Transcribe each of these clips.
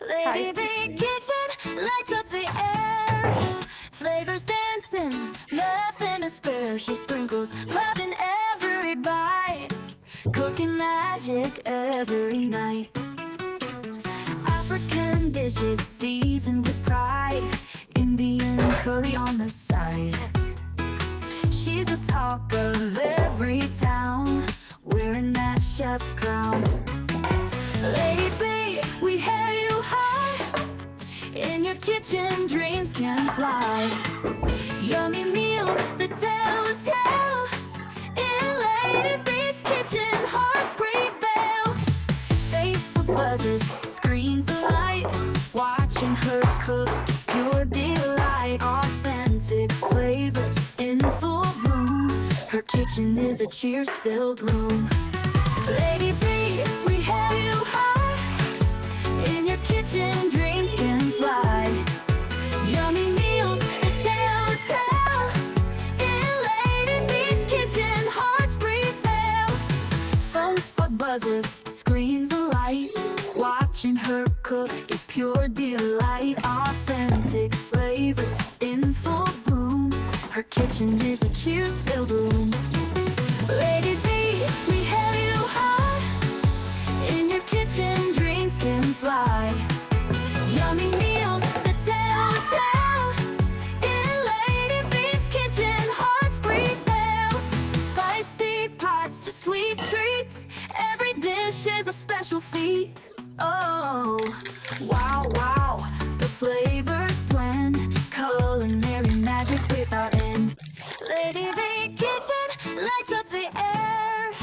Lady B kitchen lights up the air. Flavors dancing, nothing to spare. She sprinkles love in every bite, cooking magic every night. African dishes seasoned with pride, Indian curry on the side. She's the talk of every town, wearing that chef's crown. Lady B, we hail you high. In your kitchen, dreams can fly. Yummy meals that tell a tale. In Lady B's kitchen, hearts prevail. Facebook buzzes, screens alight. Watching her cook is pure delight. Authentic flavors in full bloom. Her kitchen is a cheers-filled room. Lady B, we hail you high. In your kitchen, dreams can fly. Yummy meals that tell a tale. In Lady B's kitchen, hearts prevail. Phone spot buzzes, screens alight. Watching her cook is pure delight. Authentic flavors in full bloom. Her kitchen is a cheers-filled room. Lady B, we hail you high. In your kitchen, dreams can fly. Yummy meals that tell a tale. In Lady B's kitchen, hearts prevail. Spicy pots to sweet treats. Every dish is a special feat. Oh, wow, wow, the flavors blend. Culinary magic without end. Lady B kitchen lights up the air.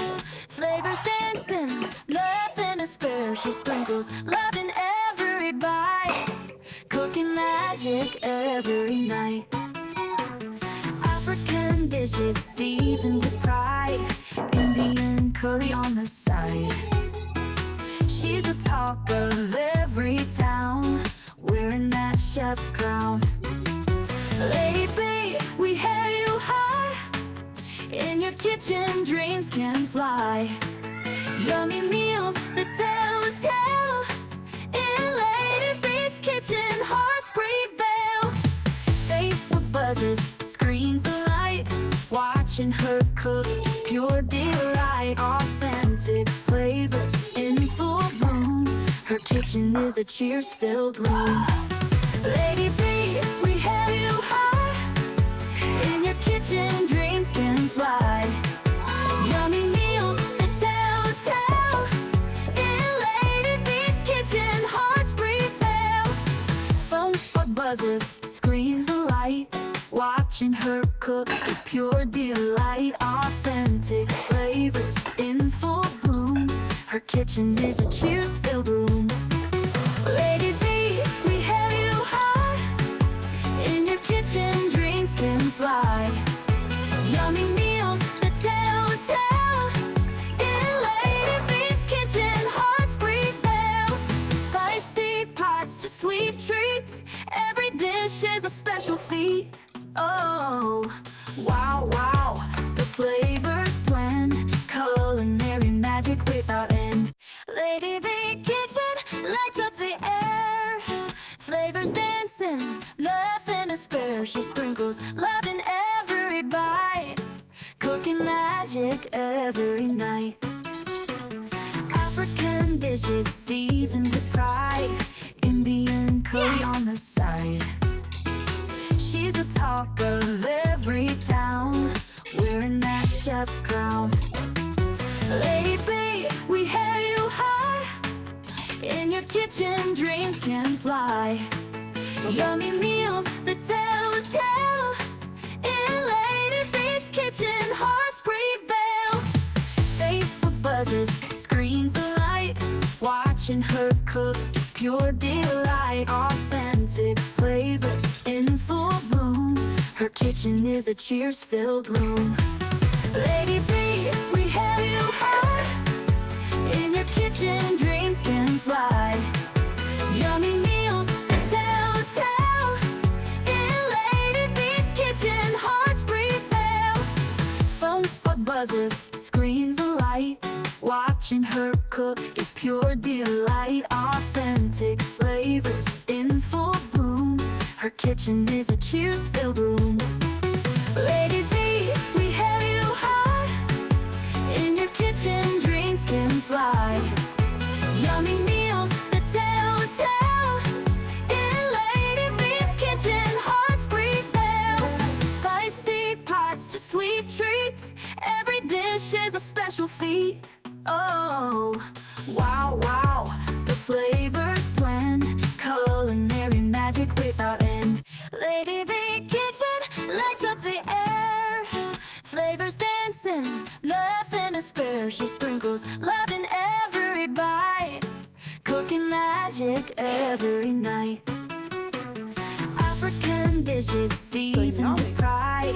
Flavors dancing, nothing to spare. She sprinkles love in every bite, cooking magic every night. African dishes seasoned with pride, Indian curry on the side. She's the talk of every town, wearing that chef's crown. Lady B, we hail you high. In your kitchen, dreams can fly. Yummy meals that tell a tale. In Lady B's kitchen, hearts prevail. Facebook buzzes, screens alight. Watching her cook is pure delight. Authentic flavors in full bloom. Her kitchen is a cheers-filled room. Lady B, we hail you high. In your kitchen, dreams can fly. Yummy meals that tell a tale. In Lady B's kitchen, hearts prevail. Phone spot buzzes, screens alight. Watching her cook is pure delight. Authentic flavors in full bloom. Her kitchen is a cheers-filled room. Lady B, we hail you high. In your kitchen, dreams can fly. Yummy meals that tell a tale. In Lady B's kitchen, hearts prevail. Spicy pots to sweet treats. Every dish is a special feat. Oh, wow, wow, the flavors blend. Culinary magic without end. Lady B kitchen lights up the air. Flavors dancing, nothing to spare. She sprinkles love in every bite, cooking magic every night. African dishes seasoned with pride, Indian curry on the side. She's the talk of every town, wearing that chef's crown. Lady B, we hail you high. In your kitchen, dreams can fly. Yummy meals that tell a tale. In Lady B's kitchen, hearts prevail. Facebook buzzes, screens alight. Watching her cook is pure delight. Authentic flavors in full bloom. Her kitchen is a cheers-filled room. Lady B, we hail you high. In your kitchen, dreams can fly. Yummy meals that tell a tale. In Lady B's kitchen, hearts prevail. Phone spot buzzes, screens alight. Watching her cook is pure delight. Authentic flavor kitchen is a cheers-filled room. Lady B, we have you high. In your kitchen, dreams can fly. Yummy meals that tell a tale. In Lady B's kitchen, hearts breathe there. Spicy pots to sweet treats. Every dish is a special feat. Oh, wow, wow, the flavors blend. Culinary magic without end. Lady B kitchen lights up the air. Flavors dancing, nothing to spare. She sprinkles love in every bite. Cooking magic every night. African dishes seasoned with pride.